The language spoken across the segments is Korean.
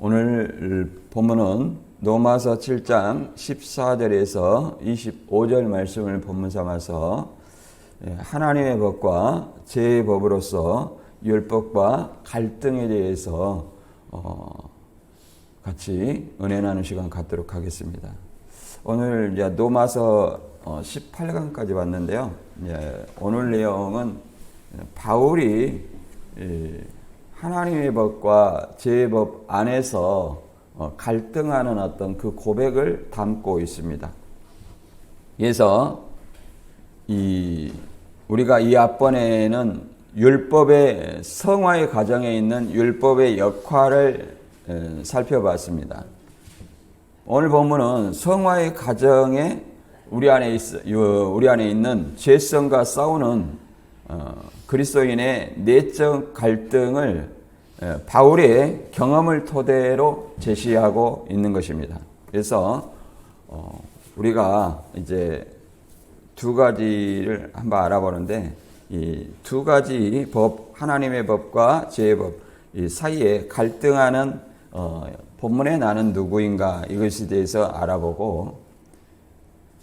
오늘 본문은 로마서 7장 14절에서 25절 말씀을 본문 삼아서 하나님의 법과 제 법으로서 율법과 갈등에 대해서 같이 은혜 나누는 시간 갖도록 하겠습니다. 오늘 이제 로마서 18강까지 왔는데요. 오늘 내용은 바울이 하나님의 법과 제 법 안에서 갈등하는 어떤 그 고백을 담고 있습니다. 그래서 우리가 이 앞번에는 율법의 성화의 과정에 있는 율법의 역할을 살펴봤습니다. 오늘 본문은 성화의 과정에 우리 안에 있는 죄성과 싸우는 그리스도인의 내적 갈등을 바울의 경험을 토대로 제시하고 있는 것입니다. 그래서 우리가 이제 두 가지를 한번 알아보는데, 이 두 가지 법, 하나님의 법과 제 법 이 사이에 갈등하는 본문의 나는 누구인가, 이것에 대해서 알아보고,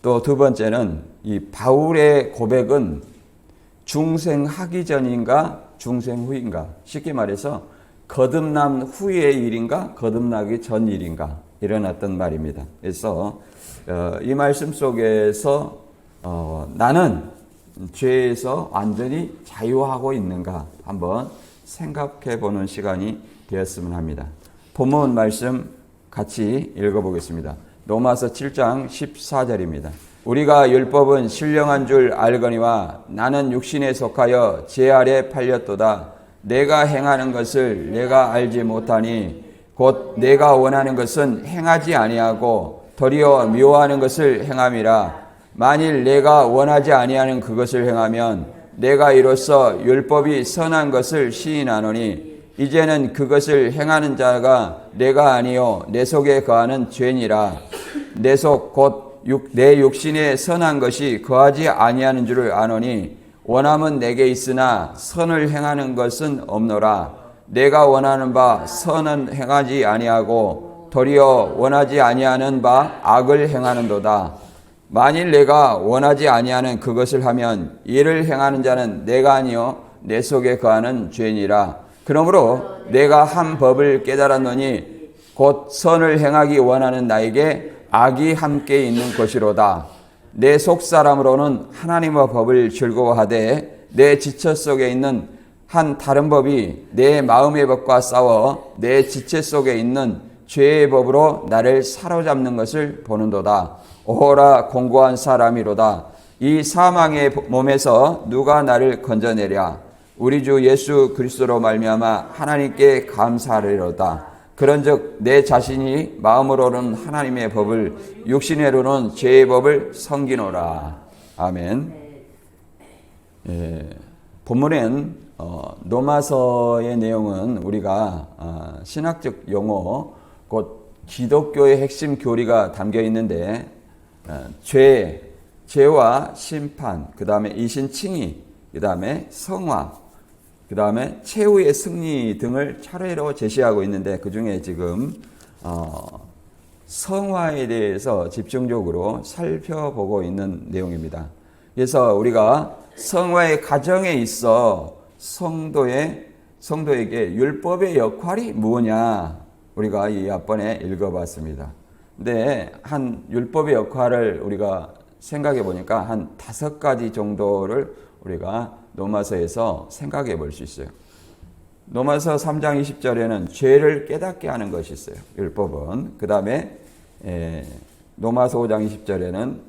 또 두 번째는 이 바울의 고백은 중생하기 전인가 중생 후인가, 쉽게 말해서 거듭난 후의 일인가 거듭나기 전 일인가, 이런 어떤 말입니다. 그래서 이 말씀 속에서 나는 죄에서 완전히 자유하고 있는가 한번 생각해 보는 시간이 되었으면 합니다. 본문 말씀 같이 읽어보겠습니다. 로마서 7장 14절입니다. 우리가 율법은 신령한 줄 알거니와 나는 육신에 속하여 죄 아래 팔렸도다. 내가 행하는 것을 내가 알지 못하니 곧 내가 원하는 것은 행하지 아니하고 도리어 미워하는 것을 행함이라. 만일 내가 원하지 아니하는 그것을 행하면 내가 이로써 율법이 선한 것을 시인하노니 이제는 그것을 행하는 자가 내가 아니요 내 속에 거하는 죄니라. 내 속 곧 내 육신에 선한 것이 거하지 아니하는 줄을 아노니 원함은 내게 있으나 선을 행하는 것은 없노라. 내가 원하는 바 선은 행하지 아니하고 도리어 원하지 아니하는 바 악을 행하는도다. 만일 내가 원하지 아니하는 그것을 하면 이를 행하는 자는 내가 아니요 내 속에 거하는 죄니라. 그러므로 내가 한 법을 깨달았노니 곧 선을 행하기 원하는 나에게 악이 함께 있는 것이로다. 내 속사람으로는 하나님의 법을 즐거워하되 내 지체 속에 있는 한 다른 법이 내 마음의 법과 싸워 내 지체 속에 있는 죄의 법으로 나를 사로잡는 것을 보는도다. 오호라 공고한 사람이로다. 이 사망의 몸에서 누가 나를 건져내랴. 우리 주 예수 그리스도로 말미암아 하나님께 감사하리로다. 그런즉 내 자신이 마음으로는 하나님의 법을 육신으로는 죄의 법을 섬기노라. 아멘. 본문엔 로마서의 내용은 우리가 신학적 용어 곧 기독교의 핵심 교리가 담겨 있는데, 죄와 심판, 그 다음에 이신칭의, 그 다음에 성화, 그 다음에 최후의 승리 등을 차례로 제시하고 있는데, 그 중에 지금 성화에 대해서 집중적으로 살펴보고 있는 내용입니다. 그래서 우리가 성화의 과정에 있어 성도에게 율법의 역할이 뭐냐, 우리가 이 앞번에 읽어봤습니다. 근데 한 율법의 역할을 우리가 생각해 보니까 한 5가지 정도를 우리가 로마서에서 생각해 볼 수 있어요. 로마서 3장 20절에는 죄를 깨닫게 하는 것이 있어요, 율법은. 그 다음에 로마서 5장 20절에는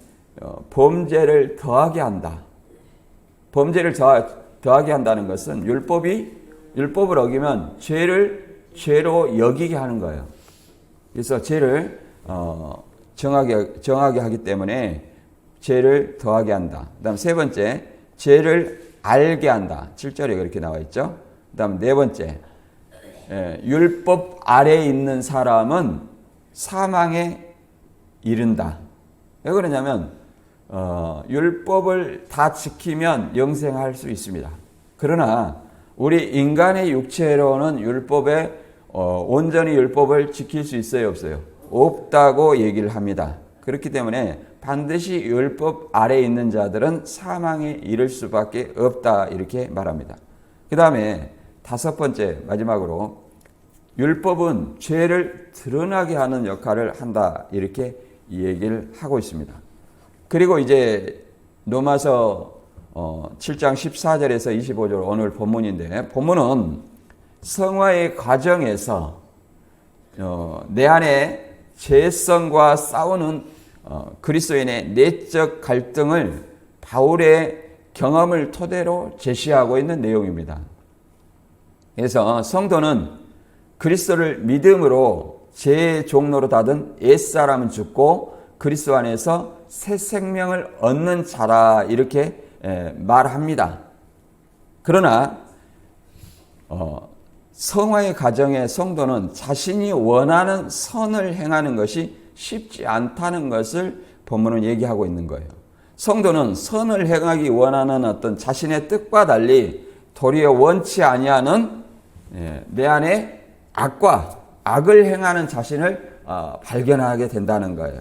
범죄를 더하게 한다. 범죄를 더하게 한다는 것은 율법을 어기면 죄로 여기게 하는 거예요. 그래서 죄를 정하게 하기 때문에 죄를 더하게 한다. 그 다음 세 번째, 죄를 알게 한다. 7절에 그렇게 나와 있죠. 그 다음 네 번째, 율법 아래에 있는 사람은 사망에 이른다. 왜 그러냐면 율법을 다 지키면 영생할 수 있습니다. 그러나 우리 인간의 육체로는 율법에 온전히 율법을 지킬 수 있어요, 없어요? 없다고 얘기를 합니다. 그렇기 때문에 반드시 율법 아래에 있는 자들은 사망에 이를 수밖에 없다, 이렇게 말합니다. 그 다음에 다섯 번째, 마지막으로 율법은 죄를 드러나게 하는 역할을 한다, 이렇게 얘기를 하고 있습니다. 그리고 이제 로마서 7장 14절에서 25절 오늘 본문인데, 본문은 성화의 과정에서 내 안에 죄성과 싸우는 그리스도인의 내적 갈등을 바울의 경험을 토대로 제시하고 있는 내용입니다. 그래서 성도는 그리스도를 믿음으로 죄의 종로로 닫은 옛사람은 죽고 그리스도 안에서 새 생명을 얻는 자라, 이렇게 말합니다. 그러나 성화의 과정에 성도는 자신이 원하는 선을 행하는 것이 쉽지 않다는 것을 본문은 얘기하고 있는 거예요. 성도는 선을 행하기 원하는 어떤 자신의 뜻과 달리 도리어 원치 아니하는 내 안에 악을 행하는 자신을 발견하게 된다는 거예요.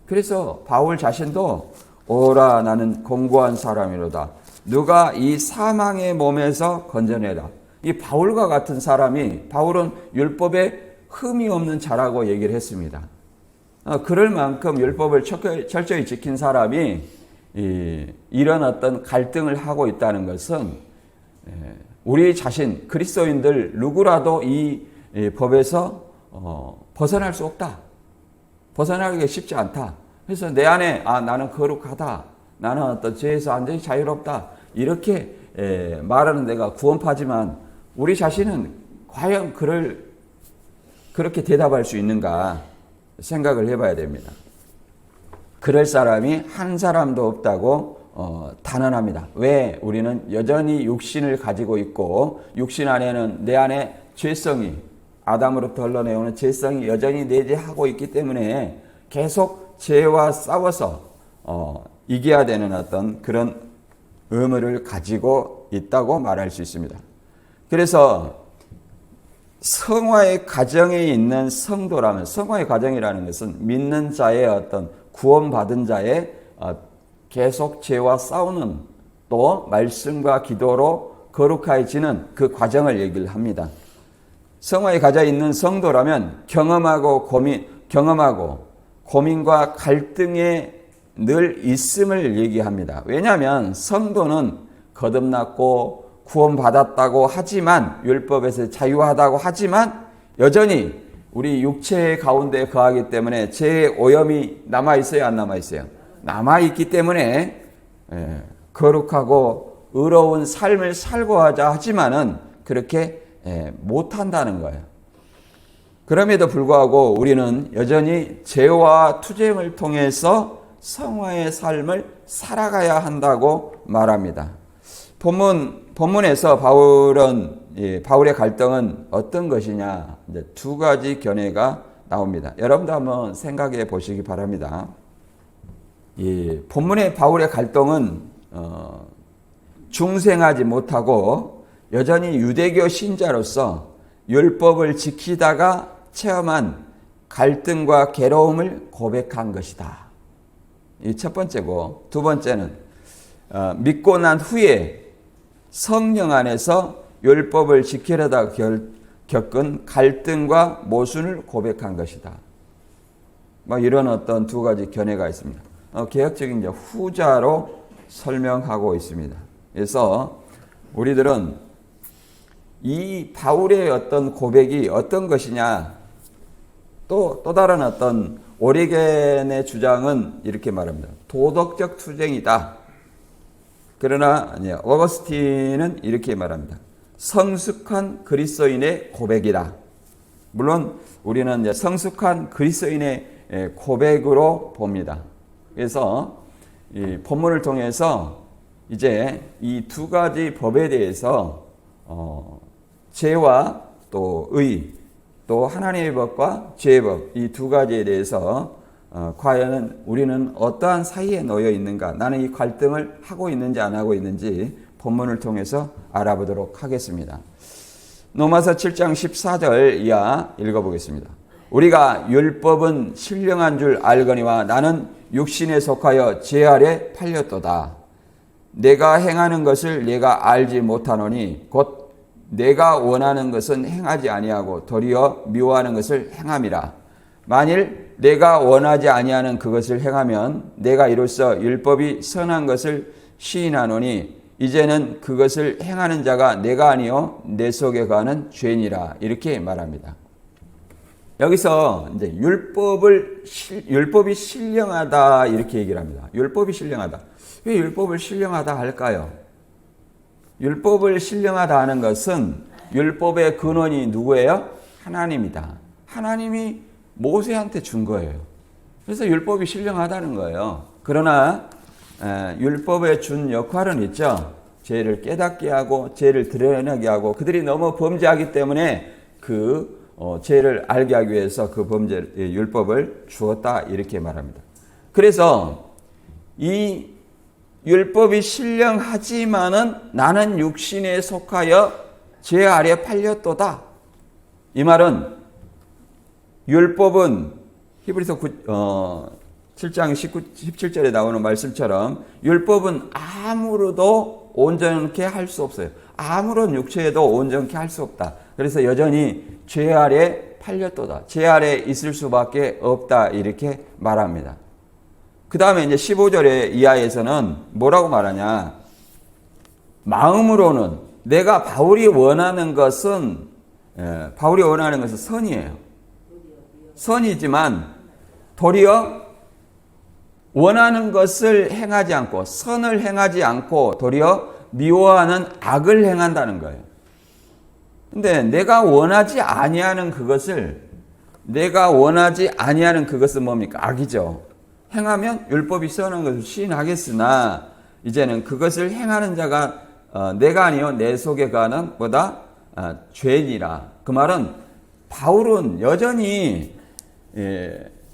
그래서 바울 자신도 오라 나는 공고한 사람이로다. 누가 이 사망의 몸에서 건져내라. 이 바울과 같은 사람이, 바울은 율법에 흠이 없는 자라고 얘기를 했습니다. 그럴 만큼 율법을 철저히 지킨 사람이 이런 어떤 갈등을 하고 있다는 것은 우리 자신 그리스도인들 누구라도 이 법에서 벗어날 수 없다. 벗어나기가 쉽지 않다. 그래서 내 안에 나는 거룩하다. 나는 어떤 죄에서 완전히 자유롭다. 이렇게 말하는 데가 구원파지만 우리 자신은 과연 그렇게 대답할 수 있는가 생각을 해봐야 됩니다. 그럴 사람이 한 사람도 없다고 단언합니다. 왜? 우리는 여전히 육신을 가지고 있고 육신 안에는 내 안에 죄성이, 아담으로부터 흘러내오는 죄성이 여전히 내재하고 있기 때문에 계속 죄와 싸워서 이겨야 되는 어떤 그런 의무를 가지고 있다고 말할 수 있습니다. 그래서 성화의 과정에 있는 성도라면, 성화의 과정이라는 것은 믿는 자의 어떤 구원받은 자의 계속 죄와 싸우는, 또 말씀과 기도로 거룩해지는 그 과정을 얘기를 합니다. 성화의 과정에 있는 성도라면 경험하고 고민과 갈등에 늘 있음을 얘기합니다. 왜냐하면 성도는 거듭났고 구원받았다고 하지만, 율법에서 자유하다고 하지만 여전히 우리 육체 가운데 거하기 때문에 죄의 오염이 남아있어요, 안 남아있어요? 남아있기 때문에 거룩하고 의로운 삶을 살고 하자 하지만은 그렇게 못한다는 거예요. 그럼에도 불구하고 우리는 여전히 죄와 투쟁을 통해서 성화의 삶을 살아가야 한다고 말합니다. 본문에서 바울의 갈등은 어떤 것이냐, 이제 두 가지 견해가 나옵니다. 여러분도 한번 생각해 보시기 바랍니다. 본문의 바울의 갈등은 중생하지 못하고 여전히 유대교 신자로서 율법을 지키다가 체험한 갈등과 괴로움을 고백한 것이다. 이 첫 번째고, 두 번째는 믿고 난 후에 성령 안에서 율법을 지키려다 겪은 갈등과 모순을 고백한 것이다. 이런 어떤 두 가지 견해가 있습니다. 개혁적인 후자로 설명하고 있습니다. 그래서 우리들은 이 바울의 어떤 고백이 어떤 것이냐, 또 다른 어떤 오리겐의 주장은 이렇게 말합니다. 도덕적 투쟁이다. 그러나 어거스틴은 이렇게 말합니다. 성숙한 그리스도인의 고백이다. 물론 우리는 성숙한 그리스도인의 고백으로 봅니다. 그래서 이 본문을 통해서 이제 이 두 가지 법에 대해서 죄와 또 의, 또 하나님의 법과 죄의 법, 이 두 가지에 대해서 과연 우리는 어떠한 사이에 놓여 있는가, 나는 이 갈등을 하고 있는지 안 하고 있는지 본문을 통해서 알아보도록 하겠습니다. 로마서 7장 14절 이하 읽어보겠습니다. 우리가 율법은 신령한 줄 알거니와 나는 육신에 속하여 죄 아래 팔렸도다. 내가 행하는 것을 내가 알지 못하노니 곧 내가 원하는 것은 행하지 아니하고 도리어 미워하는 것을 행함이라. 만일 내가 원하지 아니하는 그것을 행하면 내가 이로써 율법이 선한 것을 시인하노니 이제는 그것을 행하는 자가 내가 아니요 내 속에 거하는 죄니라. 이렇게 말합니다. 여기서 이제 율법이 신령하다 이렇게 얘기를 합니다. 율법이 신령하다. 왜 율법을 신령하다 할까요? 율법을 신령하다 하는 것은 율법의 근원이 누구예요? 하나님이다. 하나님이 모세한테 준 거예요. 그래서 율법이 신령하다는 거예요. 그러나 율법에 준 역할은 있죠. 죄를 깨닫게 하고 죄를 드러내게 하고 그들이 너무 범죄하기 때문에 그 죄를 알게 하기 위해서 그 율법을 주었다 이렇게 말합니다. 그래서 이 율법이 신령하지만은 나는 육신에 속하여 죄 아래 팔렸도다. 이 말은 율법은 히브리서 7장 17절에 나오는 말씀처럼 율법은 아무로도 온전케 할 수 없어요. 아무런 육체에도 온전케 할 수 없다. 그래서 여전히 죄 아래 팔렸도다. 죄 아래 있을 수밖에 없다. 이렇게 말합니다. 그 다음에 이제 15절의 이하에서는 뭐라고 말하냐. 마음으로는 내가 바울이 원하는 것은 선이에요. 선이지만 도리어 원하는 것을 행하지 않고 선을 행하지 않고 도리어 미워하는 악을 행한다는 거예요. 근데 내가 원하지 아니하는 그것은 뭡니까? 악이죠. 행하면 율법이 선한 것을 시인하겠으나 이제는 그것을 행하는 자가 내가 아니요 내 속에 거하는 죄니라. 그 말은 바울은 여전히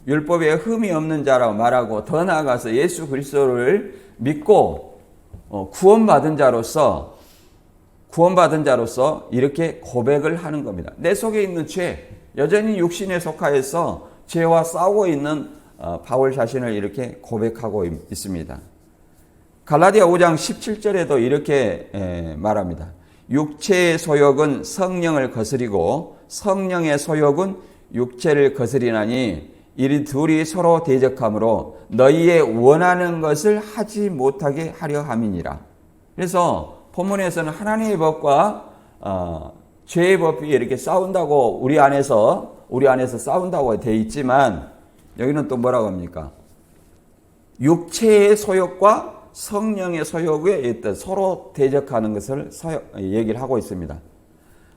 율법에 흠이 없는 자라고 말하고 더 나아가서 예수 그리스도를 믿고 구원받은 자로서 이렇게 고백을 하는 겁니다. 내 속에 있는 죄, 여전히 육신에 속하여서 죄와 싸우고 있는 바울 자신을 이렇게 고백하고 있습니다. 갈라디아 5장 17절에도 이렇게 말합니다. 육체의 소욕은 성령을 거스리고 성령의 소욕은 육체를 거스리나니 이 둘이 서로 대적하므로 너희의 원하는 것을 하지 못하게 하려 함이니라. 그래서 본문에서는 하나님의 법과 죄의 법이 이렇게 싸운다고 우리 안에서 싸운다고 되어 있지만 여기는 또 뭐라고 합니까? 육체의 소욕과 성령의 소욕에 서로 대적하는 것을 얘기를 하고 있습니다.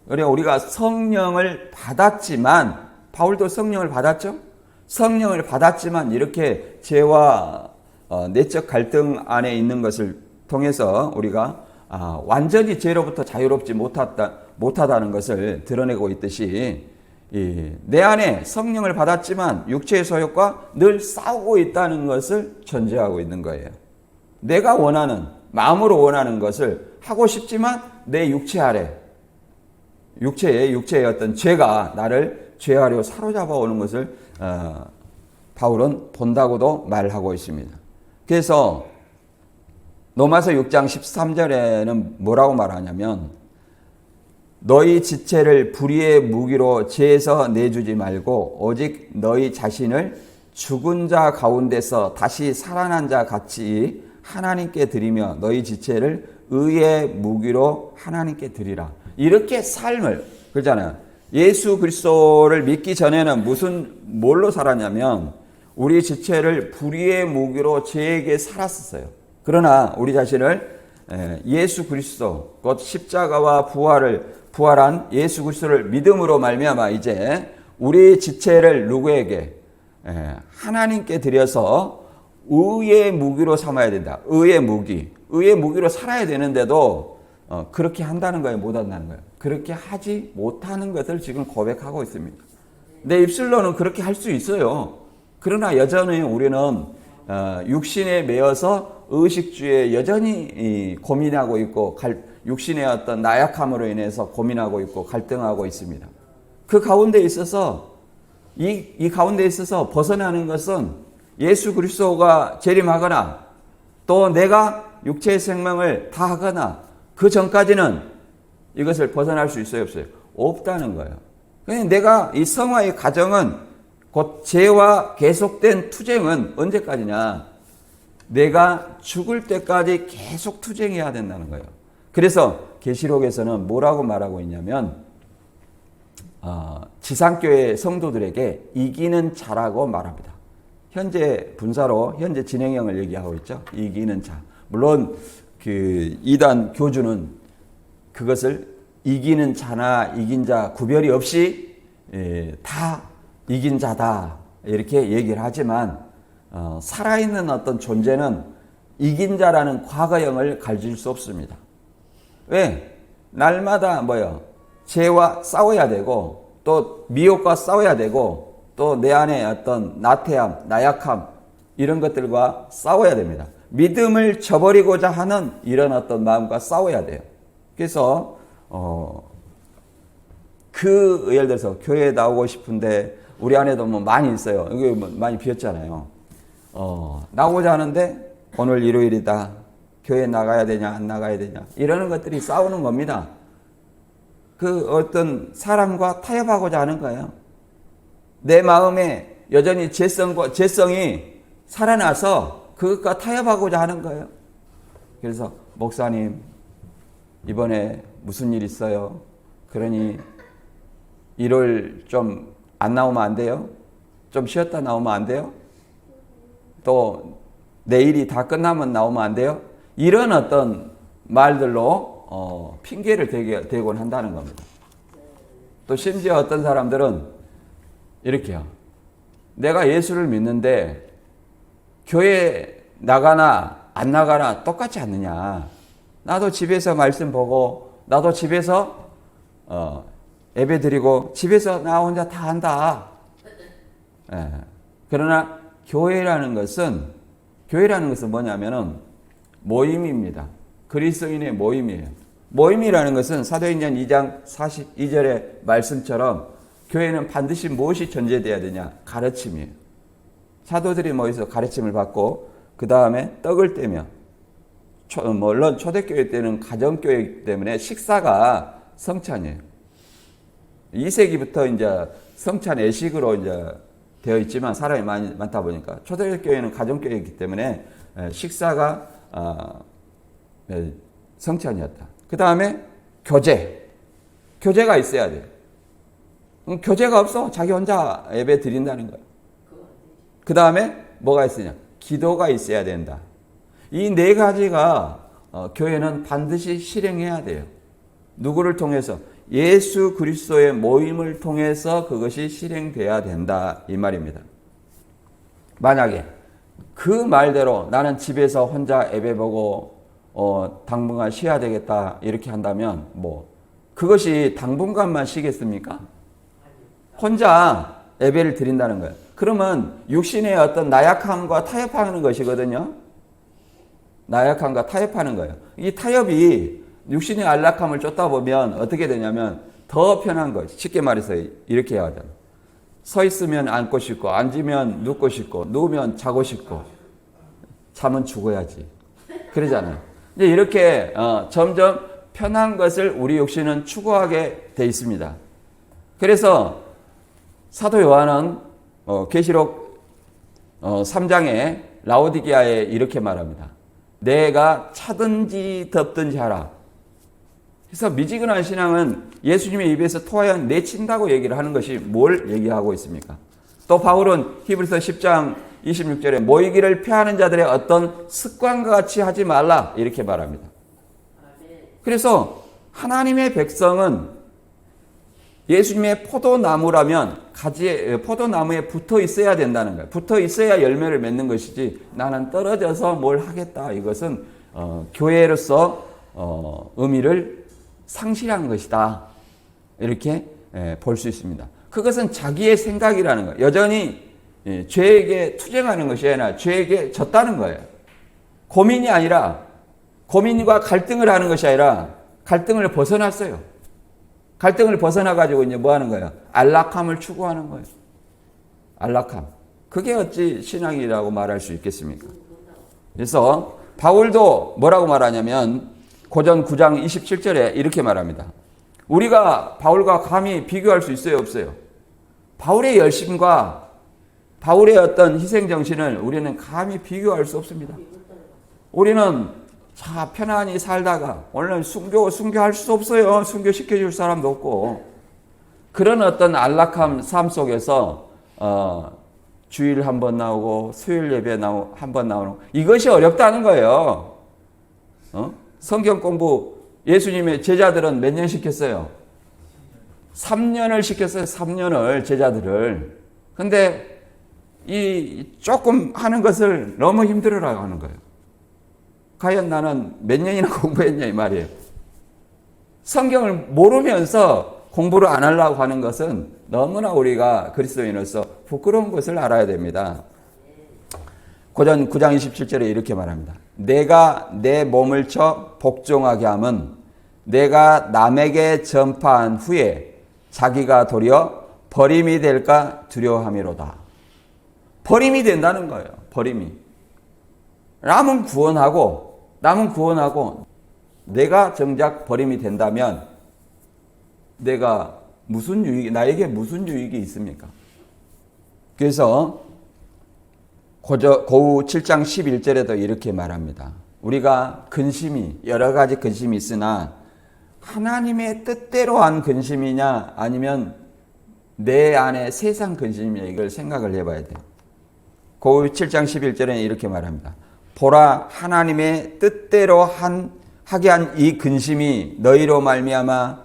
그래서 우리가 성령을 받았지만 바울도 성령을 받았죠? 성령을 받았지만 이렇게 죄와 내적 갈등 안에 있는 것을 통해서 우리가 완전히 죄로부터 자유롭지 못하다는 것을 드러내고 있듯이 내 안에 성령을 받았지만 육체의 소욕과 늘 싸우고 있다는 것을 전제하고 있는 거예요. 내가 마음으로 원하는 것을 하고 싶지만 내 육체의 어떤 죄가 나를 죄 아래로 사로잡아 오는 것을 바울은 본다고도 말하고 있습니다. 그래서 로마서 6장 13절에는 뭐라고 말하냐면 너희 지체를 불의의 무기로 죄에서 내주지 말고 오직 너희 자신을 죽은 자 가운데서 다시 살아난 자 같이 하나님께 드리며 너희 지체를 의의 무기로 하나님께 드리라. 이렇게 삶을 그러잖아요. 예수 그리스도를 믿기 전에는 뭘로 살았냐면 우리 지체를 불의의 무기로 죄에게 살았었어요. 그러나 우리 자신을 예수 그리스도 곧 십자가와 부활한 예수 그리스도를 믿음으로 말미암아 이제 우리 지체를 누구에게 하나님께 드려서 의의 무기로 삼아야 된다. 의의 무기로 살아야 되는데도 그렇게 한다는 거예요, 못 한다는 거예요. 그렇게 하지 못하는 것을 지금 고백하고 있습니다. 내 입술로는 그렇게 할 수 있어요. 그러나 여전히 우리는 육신에 매여서 의식주에 여전히 고민하고 있고 육신의 어떤 나약함으로 인해서 고민하고 있고 갈등하고 있습니다. 그 가운데 있어서 이 가운데 있어서 벗어나는 것은 예수 그리스도가 재림하거나 또 내가 육체의 생명을 다하거나 그 전까지는 이것을 벗어날 수 있어요, 없어요? 없다는 거예요. 그냥 내가 이 성화의 과정은 곧 죄와 계속된 투쟁은 언제까지냐? 내가 죽을 때까지 계속 투쟁해야 된다는 거예요. 그래서 계시록에서는 뭐라고 말하고 있냐면 지상교회 성도들에게 이기는 자라고 말합니다. 현재 분사로 현재 진행형을 얘기하고 있죠. 이기는 자. 물론 그 이단 교주는 그것을 이기는 자나 이긴 자 구별이 없이 다 이긴 자다 이렇게 얘기를 하지만 살아있는 어떤 존재는 이긴 자라는 과거형을 가질 수 없습니다. 왜? 날마다 뭐요? 죄와 싸워야 되고 또 미혹과 싸워야 되고 또 내 안에 어떤 나태함, 나약함 이런 것들과 싸워야 됩니다. 믿음을 저버리고자 하는 이런 어떤 마음과 싸워야 돼요. 그래서 예를 들어서 교회에 나오고 싶은데 우리 안에도 뭐 많이 있어요. 여기 뭐 많이 비었잖아요. 나오고자 하는데 오늘 일요일이다. 교회 나가야 되냐 안 나가야 되냐 이러는 것들이 싸우는 겁니다. 그 어떤 사람과 타협하고자 하는 거예요. 내 마음에 여전히 죄성이 살아나서 그것과 타협하고자 하는 거예요. 그래서 목사님 이번에 무슨 일 있어요? 그러니 일요일 좀 안 나오면 안 돼요? 좀 쉬었다 나오면 안 돼요? 또 내일이 다 끝나면 나오면 안 돼요? 이런 어떤 말들로 핑계를 대곤 한다는 겁니다. 또 심지어 어떤 사람들은 이렇게요. 내가 예수를 믿는데 교회 나가나 안 나가나 똑같지 않느냐. 나도 집에서 말씀 보고 나도 집에서 예배 드리고 집에서 나 혼자 다 한다. 그러나 교회라는 것은 뭐냐면은 모임입니다. 그리스도인의 모임이에요. 모임이라는 것은 사도행전 2장 42절의 말씀처럼 교회는 반드시 무엇이 전제되어야 되냐? 가르침이에요. 사도들이 모여서 가르침을 받고 그 다음에 떡을 떼며 물론 초대교회 때는 가정교회이기 때문에 식사가 성찬이에요. 2세기부터 이제 성찬 예식으로 이제 되어 있지만 사람이 많다 보니까 초대교회는 가정교회이기 때문에 식사가 성찬이었다. 그 다음에 교제가 있어야 돼요. 교제가 없어 자기 혼자 예배 드린다는 거예요. 그 다음에 뭐가 있으냐? 기도가 있어야 된다. 이 네 가지가 교회는 반드시 실행해야 돼요. 누구를 통해서? 예수 그리스도의 모임을 통해서 그것이 실행돼야 된다 이 말입니다. 만약에 그 말대로 나는 집에서 혼자 예배 보고 당분간 쉬어야 되겠다 이렇게 한다면 그것이 당분간만 쉬겠습니까? 혼자 예배를 드린다는 거예요. 그러면 육신의 어떤 나약함과 타협하는 것이거든요. 나약함과 타협하는 거예요. 이 타협이 육신의 안락함을 쫓다 보면 어떻게 되냐면 더 편한 거예요. 쉽게 말해서 이렇게 해야 하잖아요. 서 있으면 앉고 싶고 앉으면 눕고 싶고 누우면 자고 싶고 잠은 죽어야지. 그러잖아요. 이제 이렇게 점점 편한 것을 우리 육신은 추구하게 돼 있습니다. 그래서 사도 요한은 계시록 3장에 라오디게아에 이렇게 말합니다. 내가 차든지 덥든지 하라. 그래서 미지근한 신앙은 예수님의 입에서 토하여 내친다고 얘기를 하는 것이 뭘 얘기하고 있습니까? 또 바울은 히브리서 10장 26절에 모이기를 피하는 자들의 어떤 습관과 같이 하지 말라 이렇게 말합니다. 그래서 하나님의 백성은 예수님의 포도나무라면 포도나무에 붙어 있어야 된다는 거예요. 붙어 있어야 열매를 맺는 것이지 나는 떨어져서 뭘 하겠다. 이것은 교회로서 의미를 상실한 것이다. 이렇게 볼 수 있습니다. 그것은 자기의 생각이라는 거예요. 여전히 죄에게 투쟁하는 것이 아니라 죄에게 졌다는 거예요. 고민이 아니라 고민과 갈등을 하는 것이 아니라 갈등을 벗어났어요. 갈등을 벗어나가지고 이제 뭐 하는 거예요? 안락함을 추구하는 거예요. 안락함. 그게 어찌 신앙이라고 말할 수 있겠습니까? 그래서 바울도 뭐라고 말하냐면 고전 9장 27절에 이렇게 말합니다. 우리가 바울과 감히 비교할 수 있어요? 없어요? 바울의 열심과 바울의 어떤 희생정신을 우리는 감히 비교할 수 없습니다. 우리는 자 편안히 살다가 오늘은 순교할 수 없어요. 순교시켜줄 사람도 없고 그런 어떤 안락함 삶 속에서 주일 한 번 나오고 수요일 예배 한 번 나오는 이것이 어렵다는 거예요. 성경 공부 예수님의 제자들은 몇 년 시켰어요? 3년을 시켰어요. 3년을 제자들을. 근데 이 조금 하는 것을 너무 힘들어라고 하는 거예요. 과연 나는 몇 년이나 공부했냐 이 말이에요. 성경을 모르면서 공부를 안 하려고 하는 것은 너무나 우리가 그리스도인으로서 부끄러운 것을 알아야 됩니다. 고전 9장 27절에 이렇게 말합니다. 내가 내 몸을 쳐 복종하게 함은 내가 남에게 전파한 후에 자기가 도리어 버림이 될까 두려워함이로다. 버림이 된다는 거예요. 버림이. 남은 구원하고 내가 정작 버림이 된다면 내가 나에게 무슨 유익이 있습니까? 그래서 고우 7장 11절에도 이렇게 말합니다. 우리가 여러 가지 근심이 있으나 하나님의 뜻대로 한 근심이냐 아니면 내 안에 세상 근심이냐 이걸 생각을 해봐야 돼요. 고우 7장 11절에는 이렇게 말합니다. 보라 하나님의 뜻대로 하게 한 이 근심이 너희로 말미암아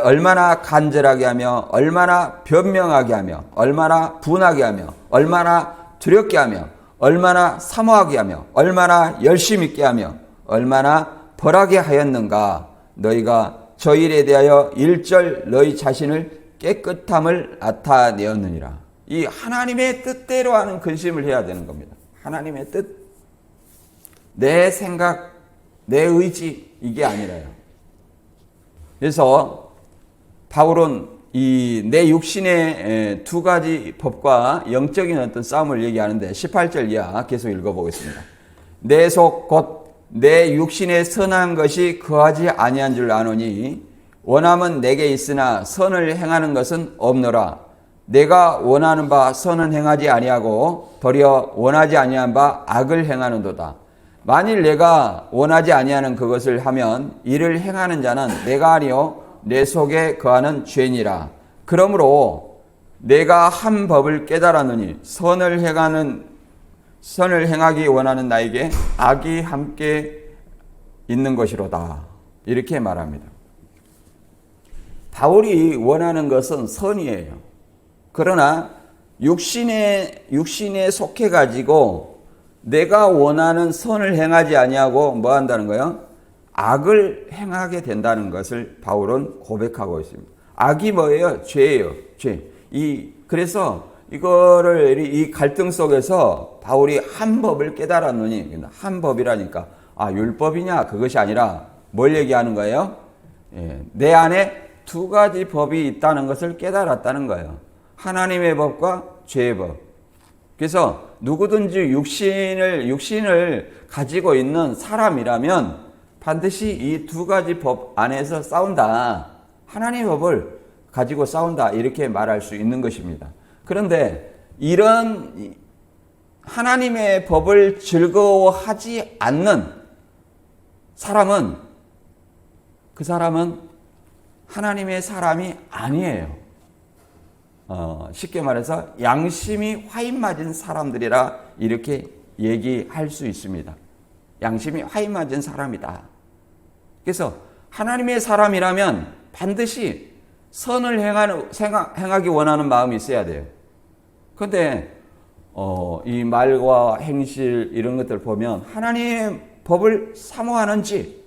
얼마나 간절하게 하며 얼마나 변명하게 하며 얼마나 분하게 하며 얼마나 두렵게 하며 얼마나 사모하게 하며 얼마나 열심 있게 하며 얼마나 벌하게 하였는가. 너희가 저 일에 대하여 일절 너희 자신을 깨끗함을 나타내었느니라. 이 하나님의 뜻대로 하는 근심을 해야 되는 겁니다. 하나님의 뜻, 내 생각, 내 의지 이게 아니라요. 그래서 바울은 이 내 육신의 두 가지 법과 영적인 어떤 싸움을 얘기하는데 18절 이하 계속 읽어보겠습니다. 내 속 곧 내 육신의 선한 것이 거하지 아니한 줄 아노니 원함은 내게 있으나 선을 행하는 것은 없노라. 내가 원하는 바 선은 행하지 아니하고 도리어 원하지 아니한 바 악을 행하는도다. 만일 내가 원하지 아니하는 그것을 하면 이를 행하는 자는 내가 아니요 내 속에 거하는 죄니라. 그러므로 내가 한 법을 깨달았느니 선을 행하기 원하는 나에게 악이 함께 있는 것이로다. 이렇게 말합니다. 바울이 원하는 것은 선이에요. 그러나 육신에 속해 가지고 내가 원하는 선을 행하지 아니하고 뭐 한다는 거예요? 악을 행하게 된다는 것을 바울은 고백하고 있습니다. 악이 뭐예요? 죄예요. 죄. 그래서 이거를 이 갈등 속에서 바울이 한 법을 깨달았느니, 한 법이라니까 율법이냐 그것이 아니라 뭘 얘기하는 거예요? 내 안에 두 가지 법이 있다는 것을 깨달았다는 거예요. 하나님의 법과 죄의 법. 그래서 누구든지 육신을 가지고 있는 사람이라면 반드시 이 두 가지 법 안에서 싸운다. 하나님의 법을 가지고 싸운다. 이렇게 말할 수 있는 것입니다. 그런데 이런 하나님의 법을 즐거워하지 않는 사람은 그 사람은 하나님의 사람이 아니에요. 쉽게 말해서 양심이 화인 맞은 사람들이라 이렇게 얘기할 수 있습니다. 양심이 화인 맞은 사람이다. 그래서 하나님의 사람이라면 반드시 선을 행하기 원하는 마음이 있어야 돼요. 그런데 이 말과 행실 이런 것들 보면 하나님의 법을 사모하는지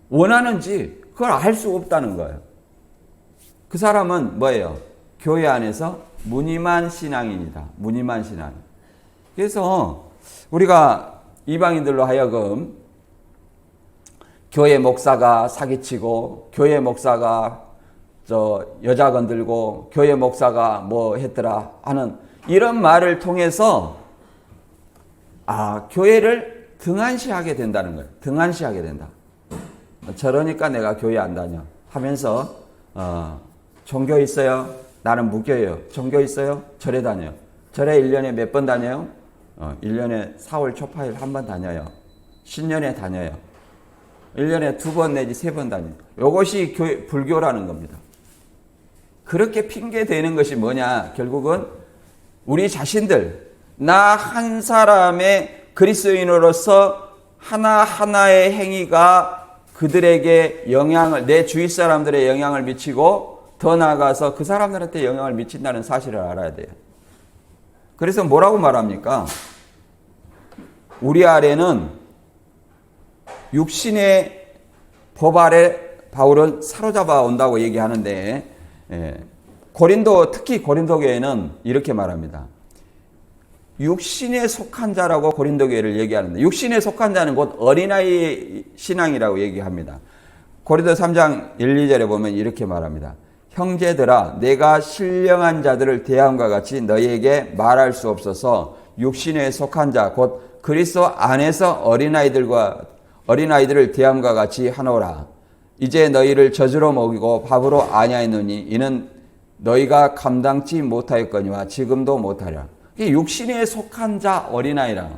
원하는지 그걸 알 수 없다는 거예요. 그 사람은 뭐예요? 교회 안에서 무늬만 신앙입니다. 무늬만 신앙. 그래서 우리가 이방인들로 하여금 교회 목사가 사기치고, 교회 목사가 여자 건들고, 교회 목사가 뭐 했더라 하는 이런 말을 통해서 교회를 등한시하게 된다는 거예요. 등한시하게 된다. 저러니까 내가 교회 안 다녀 하면서 종교 있어요? 나는 무교예요. 종교 있어요? 절에 다녀요. 절에 1년에 몇 번 다녀요? 1년에 4월 초파일 한 번 다녀요. 신년에 다녀요. 1년에 2번 내지 3번 다녀요. 이것이 불교라는 겁니다. 그렇게 핑계 대는 것이 뭐냐? 결국은 우리 자신들, 나 한 사람의 그리스도인으로서 하나하나의 행위가 그들에게 영향을, 내 주위 사람들의 영향을 미치고 더 나아가서 그 사람들한테 영향을 미친다는 사실을 알아야 돼요. 그래서 뭐라고 말합니까? 우리 아래는 육신의 법 아래 바울은 사로잡아 온다고 얘기하는데, 특히 고린도 교회는 이렇게 말합니다. 육신에 속한 자라고 고린도 교회를 얘기하는데, 육신에 속한 자는 곧 어린아이 신앙이라고 얘기합니다. 고린도 3장 1, 2절에 보면 이렇게 말합니다. 형제들아, 내가 신령한 자들을 대함과 같이 너희에게 말할 수 없어서 육신에 속한 자, 곧 그리스도 안에서 어린아이들을 대함과 같이 하노라. 이제 너희를 젖으로 먹이고 밥으로 아니하였느니 이는 너희가 감당치 못하였거니와 지금도 못하랴. 육신에 속한 자 어린아이라.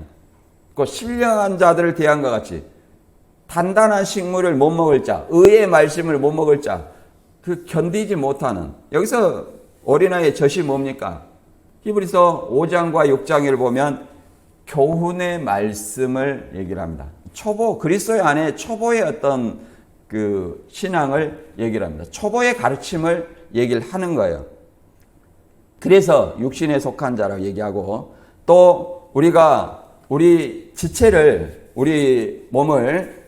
그 신령한 자들을 대함과 같이 단단한 식물을 못 먹을 자, 의의 말씀을 못 먹을 자, 그 견디지 못하는. 여기서 어린아이의 젖이 뭡니까? 히브리서 5장과 6장을 보면 교훈의 말씀을 얘기를 합니다. 그리스도의 안에 초보의 어떤 그 신앙을 얘기를 합니다. 초보의 가르침을 얘기를 하는 거예요. 그래서 육신에 속한 자라고 얘기하고, 또 우리 지체를, 우리 몸을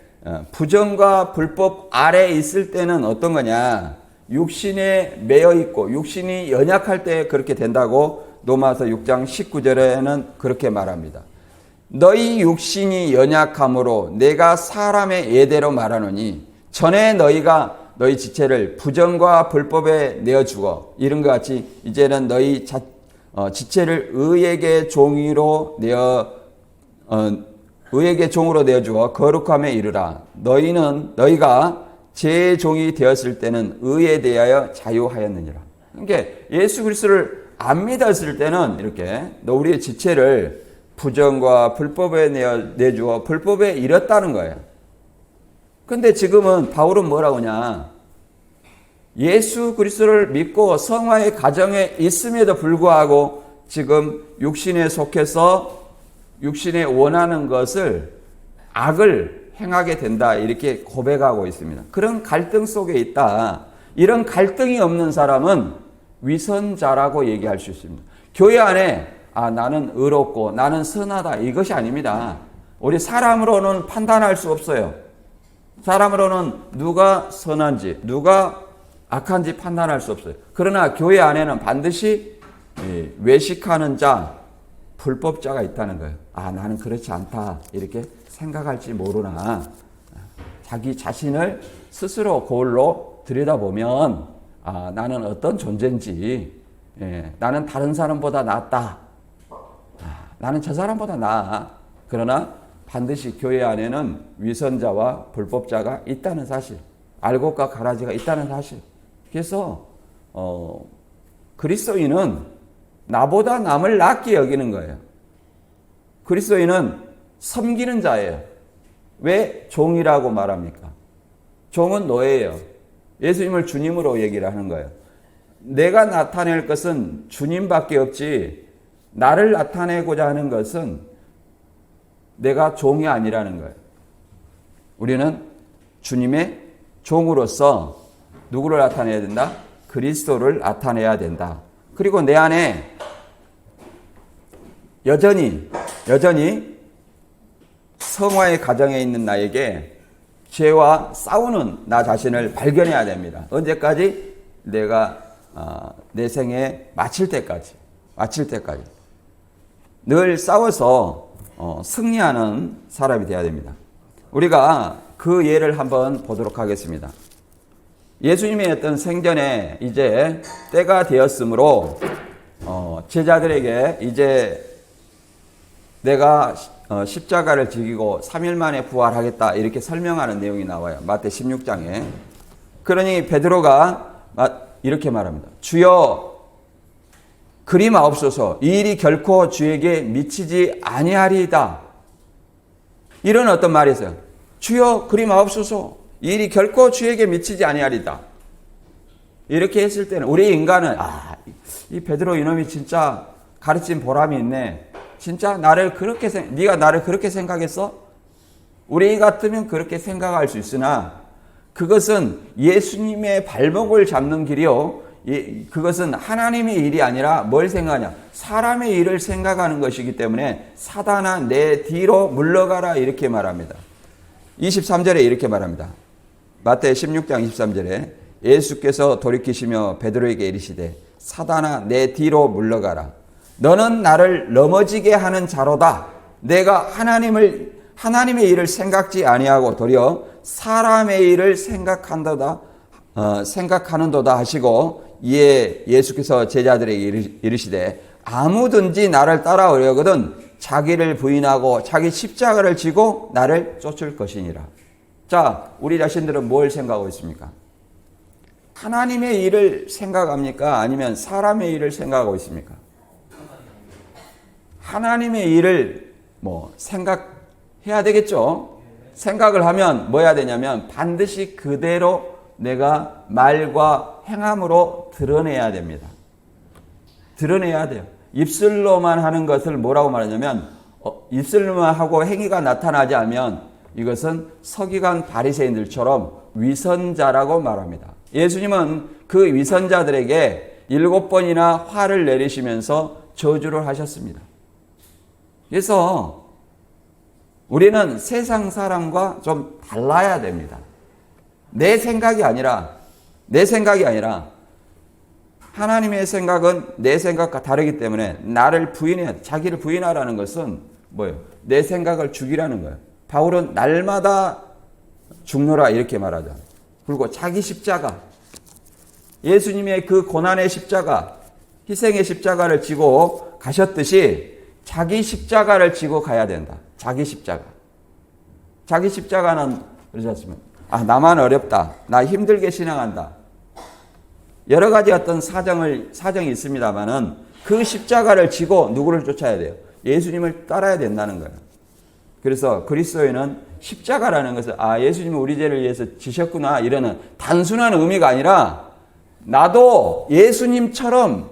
부정과 불법 아래에 있을 때는 어떤 거냐? 육신에 매여 있고 육신이 연약할 때 그렇게 된다고 로마서 6장 19절에는 그렇게 말합니다. 너희 육신이 연약함으로 내가 사람의 예대로 말하노니 전에 너희가 너희 지체를 부정과 불법에 내어주고 이런 것 같이 이제는 너희 지체를 의에게 종으로 내어주어 거룩함에 이르라. 너희가 제 종이 되었을 때는 의에 대하여 자유하였느니라. 그러니까 예수 그리스도를 안 믿었을 때는 이렇게 우리의 지체를 부정과 불법에 내주어 불법에 이뤘다는 거예요. 근데 지금은 바울은 뭐라고 하냐? 예수 그리스도를 믿고 성화의 가정에 있음에도 불구하고 지금 육신에 속해서 육신에 원하는 것을 악을 행하게 된다 이렇게 고백하고 있습니다. 그런 갈등 속에 있다. 이런 갈등이 없는 사람은 위선자라고 얘기할 수 있습니다. 교회 안에 나는 의롭고 나는 선하다 이것이 아닙니다. 우리 사람으로는 판단할 수 없어요. 사람으로는 누가 선한지 누가 악한지 판단할 수 없어요. 그러나 교회 안에는 반드시 외식하는 자, 불법자가 있다는 거예요. 나는 그렇지 않다 이렇게 생각할지 모르나 자기 자신을 스스로 거울로 들여다보면 나는 어떤 존재인지, 나는 다른 사람보다 낫다, 나는 저 사람보다 나아. 그러나 반드시 교회 안에는 위선자와 불법자가 있다는 사실, 알곡과 가라지가 있다는 사실. 그래서 그리스도인은 나보다 남을 낫게 여기는 거예요. 그리스도인은 섬기는 자예요. 왜 종이라고 말합니까? 종은 노예예요. 예수님을 주님으로 얘기를 하는 거예요. 내가 나타낼 것은 주님밖에 없지 나를 나타내고자 하는 것은 내가 종이 아니라는 거예요. 우리는 주님의 종으로서 누구를 나타내야 된다? 그리스도를 나타내야 된다. 그리고 내 안에 여전히 성화의 가정에 있는 나에게 죄와 싸우는 나 자신을 발견해야 됩니다. 언제까지? 내가 내 생에 마칠 때까지 늘 싸워서 승리하는 사람이 되어야 됩니다. 우리가 그 예를 한번 보도록 하겠습니다. 예수님의 어떤 생전에 이제 때가 되었으므로 제자들에게 이제 내가 십자가를 지기고 3일 만에 부활하겠다 이렇게 설명하는 내용이 나와요. 마태 16장에. 그러니 베드로가 이렇게 말합니다. 주여 그리 마옵소서. 이 일이 결코 주에게 미치지 아니하리이다. 이런 어떤 말이 있어요. 주여 그리 마옵소서. 이 일이 결코 주에게 미치지 아니하리이다. 이렇게 했을 때는 우리 인간은 이 베드로 이놈이 진짜 가르친 보람이 있네. 진짜 네가 나를 그렇게 생각했어? 우리 같으면 그렇게 생각할 수 있으나 그것은 예수님의 발목을 잡는 길이요. 그것은 하나님의 일이 아니라 뭘 생각하냐? 사람의 일을 생각하는 것이기 때문에 사단아 내 뒤로 물러가라 이렇게 말합니다. 23절에 이렇게 말합니다. 마태 16장 23절에 예수께서 돌이키시며 베드로에게 이르시되 사단아 내 뒤로 물러가라. 너는 나를 넘어지게 하는 자로다. 내가 하나님의 일을 생각지 아니하고 도리어 사람의 일을 생각하는도다 하시고 이에 예수께서 제자들에게 이르시되 아무든지 나를 따라오려거든 자기를 부인하고 자기 십자가를 지고 나를 쫓을 것이니라. 자, 우리 자신들은 뭘 생각하고 있습니까? 하나님의 일을 생각합니까? 아니면 사람의 일을 생각하고 있습니까? 하나님의 일을 생각해야 되겠죠. 생각을 하면 뭐 해야 되냐면 반드시 그대로 내가 말과 행함으로 드러내야 됩니다. 드러내야 돼요. 입술로만 하는 것을 뭐라고 말하냐면 입술로만 하고 행위가 나타나지 않으면 이것은 서기관 바리새인들처럼 위선자라고 말합니다. 예수님은 그 위선자들에게 7번이나 화를 내리시면서 저주를 하셨습니다. 그래서 우리는 세상 사람과 좀 달라야 됩니다. 내 생각이 아니라 하나님의 생각은 내 생각과 다르기 때문에 나를 부인해야 돼. 자기를 부인하라는 것은 뭐예요? 내 생각을 죽이라는 거예요. 바울은 날마다 죽노라 이렇게 말하죠. 그리고 자기 십자가, 예수님의 그 고난의 십자가, 희생의 십자가를 지고 가셨듯이 자기 십자가를 지고 가야 된다. 자기 십자가. 자기 십자가는 그러지 않습니까? 나만 어렵다. 나 힘들게 신앙한다. 여러 가지 어떤 사정이 있습니다만은 그 십자가를 지고 누구를 쫓아야 돼요? 예수님을 따라야 된다는 거예요. 그래서 그리스도인은 십자가라는 것을 예수님은 우리 죄를 위해서 지셨구나 이러는 단순한 의미가 아니라 나도 예수님처럼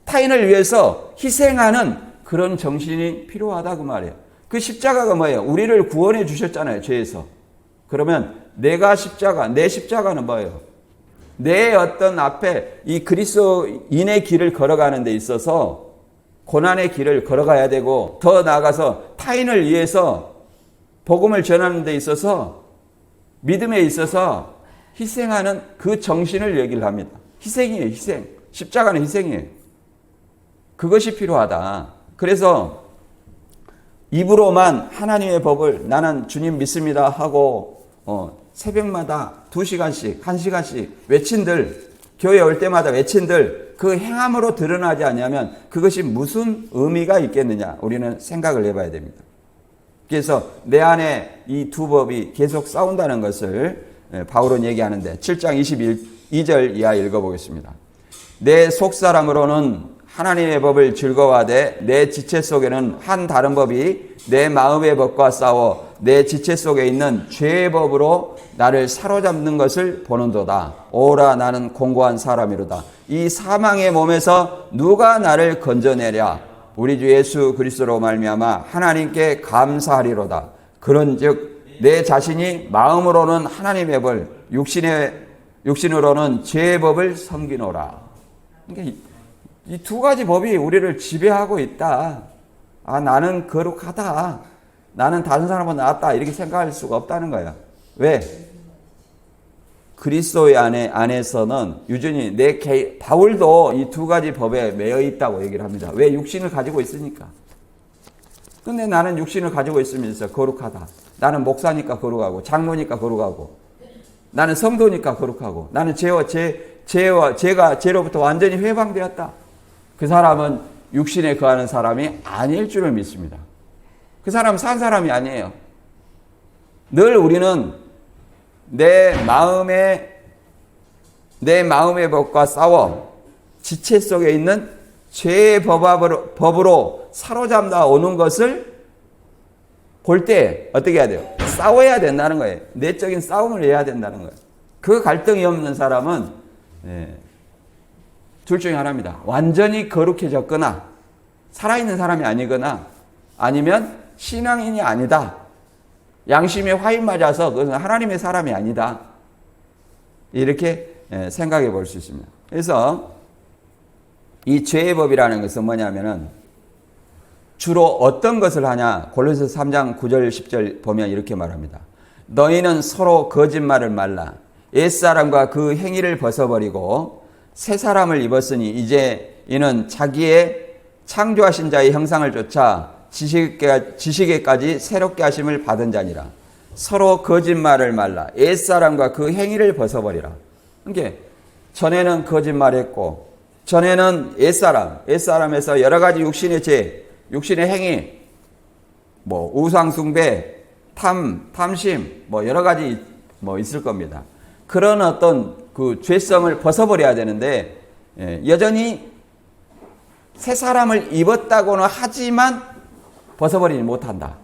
타인을 위해서 희생하는 그런 정신이 필요하다고 말이에요. 그 십자가가 뭐예요? 우리를 구원해 주셨잖아요. 죄에서. 그러면 내 십자가는 뭐예요? 내 어떤 앞에 이 그리스도인의 길을 걸어가는 데 있어서 고난의 길을 걸어가야 되고 더 나아가서 타인을 위해서 복음을 전하는 데 있어서 믿음에 있어서 희생하는 그 정신을 얘기를 합니다. 희생이에요. 희생. 십자가는 희생이에요. 그것이 필요하다. 그래서 입으로만 하나님의 법을 나는 주님 믿습니다 하고 새벽마다 2시간씩 1시간씩 외친들, 교회 올 때마다 외친들 그 행함으로 드러나지 않냐면 그것이 무슨 의미가 있겠느냐 우리는 생각을 해봐야 됩니다. 그래서 내 안에 이 두 법이 계속 싸운다는 것을 바울은 얘기하는데 7장 22절 이하 읽어보겠습니다. 내 속사람으로는 하나님의 법을 즐거워하되 내 지체 속에는 한 다른 법이 내 마음의 법과 싸워 내 지체 속에 있는 죄의 법으로 나를 사로잡는 것을 보는도다. 오라 나는 공고한 사람이로다. 이 사망의 몸에서 누가 나를 건져내랴. 우리 주 예수 그리스도로 말미암아 하나님께 감사하리로다. 그런즉 내 자신이 마음으로는 하나님의 법, 육신으로는 죄의 법을 섬기노라. 그러니까 이 두 가지 법이 우리를 지배하고 있다. 나는 거룩하다. 나는 다른 사람보다 낫다. 이렇게 생각할 수가 없다는 거야. 왜? 그리스도의 안에서는 유전이 바울도 이 두 가지 법에 매여 있다고 얘기를 합니다. 왜? 육신을 가지고 있으니까. 근데 나는 육신을 가지고 있으면서 거룩하다. 나는 목사니까 거룩하고, 장로니까 거룩하고, 나는 성도니까 거룩하고, 나는 죄가 죄로부터 완전히 해방되었다. 그 사람은 육신에 거하는 사람이 아닐 줄을 믿습니다. 그 사람은 산 사람이 아니에요. 늘 우리는 내 마음의 법과 싸워 지체 속에 있는 죄의 법으로 사로잡아 오는 것을 볼 때 어떻게 해야 돼요? 싸워야 된다는 거예요. 내적인 싸움을 해야 된다는 거예요. 그 갈등이 없는 사람은 둘 중에 하나입니다. 완전히 거룩해졌거나 살아있는 사람이 아니거나 아니면 신앙인이 아니다. 양심에 화인 맞아서 그것은 하나님의 사람이 아니다. 이렇게 생각해 볼 수 있습니다. 그래서 이 죄의 법이라는 것은 뭐냐면은 주로 어떤 것을 하냐? 골로새서 3장 9절 10절 보면 이렇게 말합니다. 너희는 서로 거짓말을 말라. 옛사람과 그 행위를 벗어버리고 새 사람을 입었으니 이제 이는 자기의 창조하신 자의 형상을 쫓아 지식에까지 새롭게 하심을 받은 자니라. 서로 거짓말을 말라. 옛사람과 그 행위를 벗어버리라. 그러니까 전에는 거짓말했고 전에는 옛사람에서 여러 가지 육신의 죄, 육신의 행위, 뭐 우상숭배, 탐심, 뭐 여러 가지 뭐 있을 겁니다. 그런 어떤 그 죄성을 벗어버려야 되는데 여전히 새 사람을 입었다고는 하지만 벗어버리지 못한다.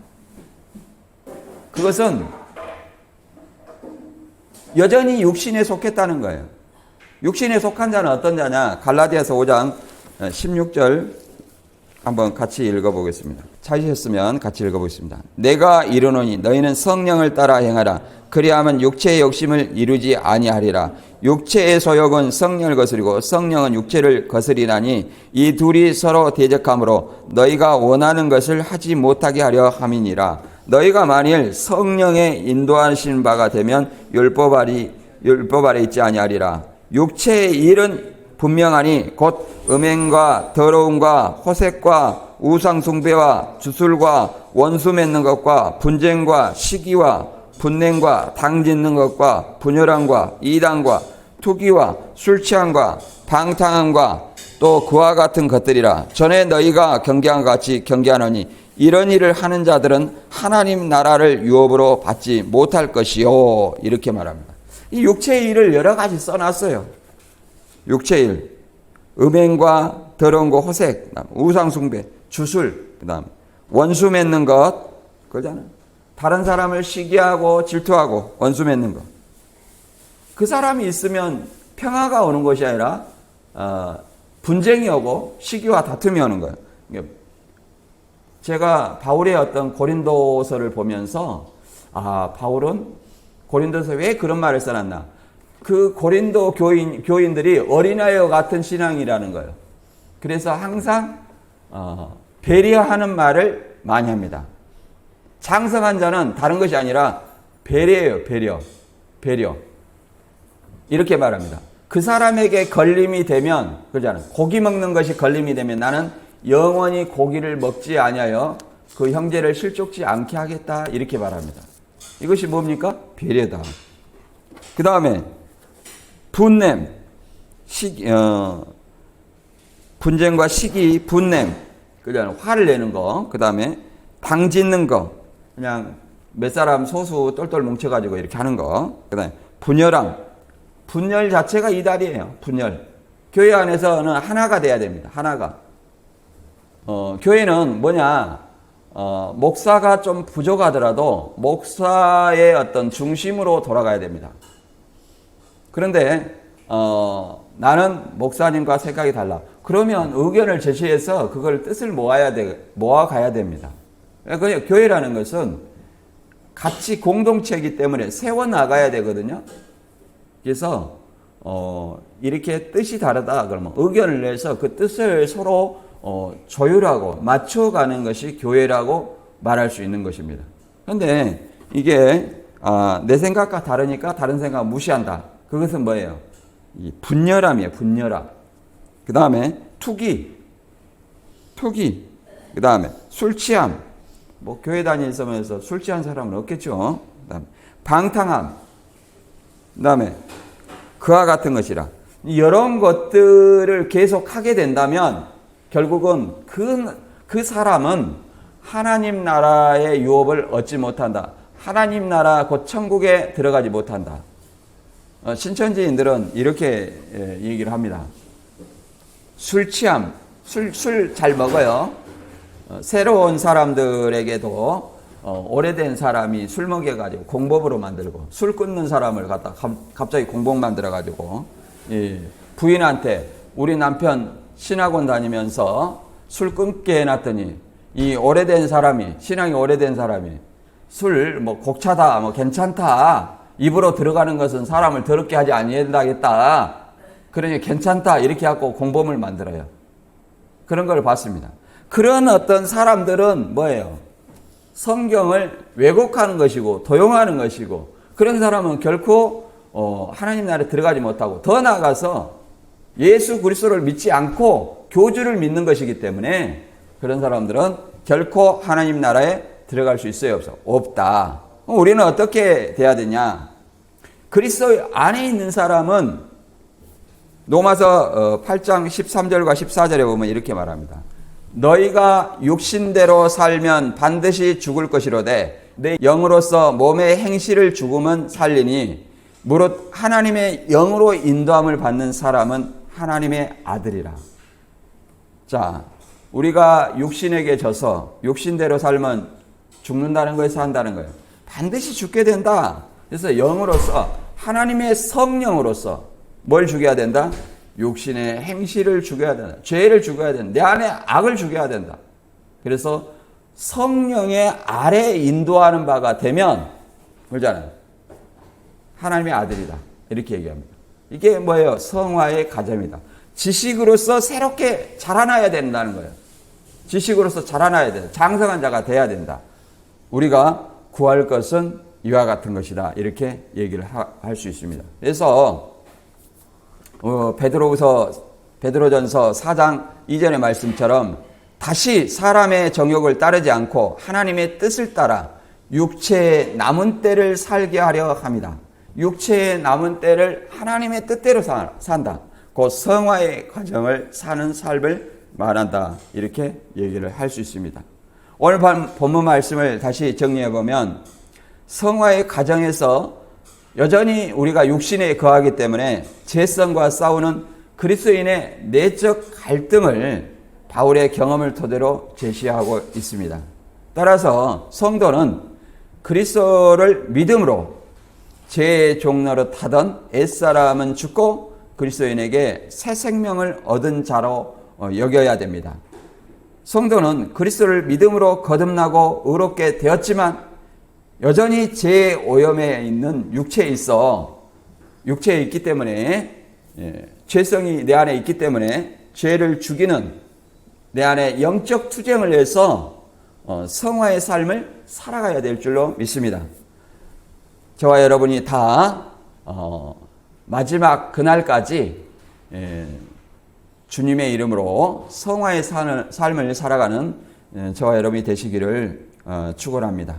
그것은 여전히 육신에 속했다는 거예요. 육신에 속한 자는 어떤 자냐? 갈라디아서 5장 16절 한번 같이 읽어보겠습니다. 찾으셨으면 같이 읽어보겠습니다. 내가 이르노니 너희는 성령을 따라 행하라. 그리하면 육체의 욕심을 이루지 아니하리라. 육체의 소욕은 성령을 거스리고 성령은 육체를 거스리나니 이 둘이 서로 대적하므로 너희가 원하는 것을 하지 못하게 하려 함이니라. 너희가 만일 성령의 인도하신 바가 되면 율법 아래 있지 아니하리라. 육체의 일은 분명하니 곧 음행과 더러움과 호색과 우상숭배와 주술과 원수 맺는 것과 분쟁과 시기와 분냉과 당짓는 것과 분열함과 이단과 투기와 술취함과 방탕함과 또 그와 같은 것들이라. 전에 너희가 경계한 것 같이 경계하노니 이런 일을 하는 자들은 하나님 나라를 유업으로 받지 못할 것이요. 이렇게 말합니다. 이 육체의 일을 여러 가지 써놨어요. 육체의 일, 음행과 더러운 거, 호색, 우상숭배, 주술, 그다음 원수 맺는 것, 그러잖아요. 다른 사람을 시기하고 질투하고 원수 맺는 것. 그 사람이 있으면 평화가 오는 것이 아니라 분쟁이 오고 시기와 다툼이 오는 거예요. 제가 바울의 어떤 고린도서를 보면서 바울은 고린도서 왜 그런 말을 써놨나? 그 고린도 교인들이 어린아이와 같은 신앙이라는 거예요. 그래서 항상 배려하는 말을 많이 합니다. 장성한 자는 다른 것이 아니라 배려예요. 배려. 이렇게 말합니다. 그 사람에게 걸림이 되면, 그러잖아요. 고기 먹는 것이 걸림이 되면 나는 영원히 고기를 먹지 아니하여 그 형제를 실족지 않게 하겠다. 이렇게 말합니다. 이것이 뭡니까? 배려다. 그 다음에 분냄, 분쟁과 시기, 분냄, 그냥 화를 내는 거. 그 다음에 당짓는 거, 그냥 몇 사람 소수 똘똘 뭉쳐가지고 이렇게 하는 거. 그 다음에 분열함, 분열 자체가 이달이에요. 분열. 교회 안에서는 하나가 돼야 됩니다. 하나가. 교회는 뭐냐? 목사가 좀 부족하더라도 목사의 어떤 중심으로 돌아가야 됩니다. 그런데 나는 목사님과 생각이 달라. 그러면 의견을 제시해서 그걸 뜻을 모아가야 됩니다. 그러니까 교회라는 것은 같이 공동체이기 때문에 세워나가야 되거든요. 그래서 이렇게 뜻이 다르다 그러면 의견을 내서 그 뜻을 서로 조율하고 맞춰가는 것이 교회라고 말할 수 있는 것입니다. 그런데 이게 내 생각과 다르니까 다른 생각 무시한다. 그것은 뭐예요? 이 분열함이에요. 분열함. 그 다음에 투기. 그 다음에 술 취함. 뭐 교회 다니면서 술 취한 사람은 없겠죠. 그 다음에 방탕함. 그 다음에 그와 같은 것이라. 이런 것들을 계속 하게 된다면 결국은 그 사람은 하나님 나라의 유업을 얻지 못한다. 하나님 나라 곧 천국에 들어가지 못한다. 신천지인들은 이렇게 얘기를 합니다. 술 취함, 술 잘 먹어요. 새로운 사람들에게도 오래된 사람이 술 먹여가지고 공법으로 만들고 술 끊는 사람을 갖다 갑자기 공법 만들어가지고 부인한테 우리 남편 신학원 다니면서 술 끊게 해놨더니 이 오래된 사람이 신앙이 오래된 사람이 술 뭐 곡차다 뭐 괜찮다 입으로 들어가는 것은 사람을 더럽게 하지 아니한다겠다 그러니 괜찮다 이렇게 하고 공범을 만들어요. 그런 걸 봤습니다. 그런 어떤 사람들은 뭐예요? 성경을 왜곡하는 것이고 도용하는 것이고 그런 사람은 결코 하나님 나라에 들어가지 못하고 더 나아가서 예수 그리스도를 믿지 않고 교주를 믿는 것이기 때문에 그런 사람들은 결코 하나님 나라에 들어갈 수 있어요? 없다. 우리는 어떻게 돼야 되냐? 그리스도 안에 있는 사람은 로마서 8장 13절과 14절에 보면 이렇게 말합니다. 너희가 육신대로 살면 반드시 죽을 것이로되 내 영으로서 몸의 행실을 죽으면 살리니 무릇 하나님의 영으로 인도함을 받는 사람은 하나님의 아들이라. 자, 우리가 육신에게 져서 육신대로 살면 죽는다는 거예요, 산다는 거예요? 반드시 죽게 된다. 그래서 영으로서 하나님의 성령으로서 뭘 죽여야 된다? 육신의 행실을 죽여야 된다. 죄를 죽여야 된다. 내 안에 악을 죽여야 된다. 그래서 성령의 아래 인도하는 바가 되면 그러잖아요. 하나님의 아들이다. 이렇게 얘기합니다. 이게 뭐예요? 성화의 가점이다. 지식으로서 새롭게 자라나야 된다는 거예요. 지식으로서 자라나야 된다. 장성한 자가 돼야 된다. 우리가 구할 것은 이와 같은 것이다. 이렇게 얘기를 할 수 있습니다. 그래서 베드로전서 4장 이전의 말씀처럼 다시 사람의 정욕을 따르지 않고 하나님의 뜻을 따라 육체의 남은 때를 살게 하려 합니다. 육체의 남은 때를 하나님의 뜻대로 산다. 그 성화의 과정을 사는 삶을 말한다. 이렇게 얘기를 할 수 있습니다. 오늘 본문 말씀을 다시 정리해 보면 성화의 과정에서 여전히 우리가 육신에 거하기 때문에 죄성과 싸우는 그리스도인의 내적 갈등을 바울의 경험을 토대로 제시하고 있습니다. 따라서 성도는 그리스도를 믿음으로 죄의 종로로 타던 옛사람은 죽고 그리스도인에게 새 생명을 얻은 자로 여겨야 됩니다. 성도는 그리스도를 믿음으로 거듭나고 의롭게 되었지만 여전히 죄의 오염에 있는 육체에 있기 때문에 죄성이 내 안에 있기 때문에 죄를 죽이는 내 안에 영적 투쟁을 해서 성화의 삶을 살아가야 될 줄로 믿습니다. 저와 여러분이 다 마지막 그날까지 주님의 이름으로 성화의 삶을 살아가는 저와 여러분이 되시기를 축원합니다.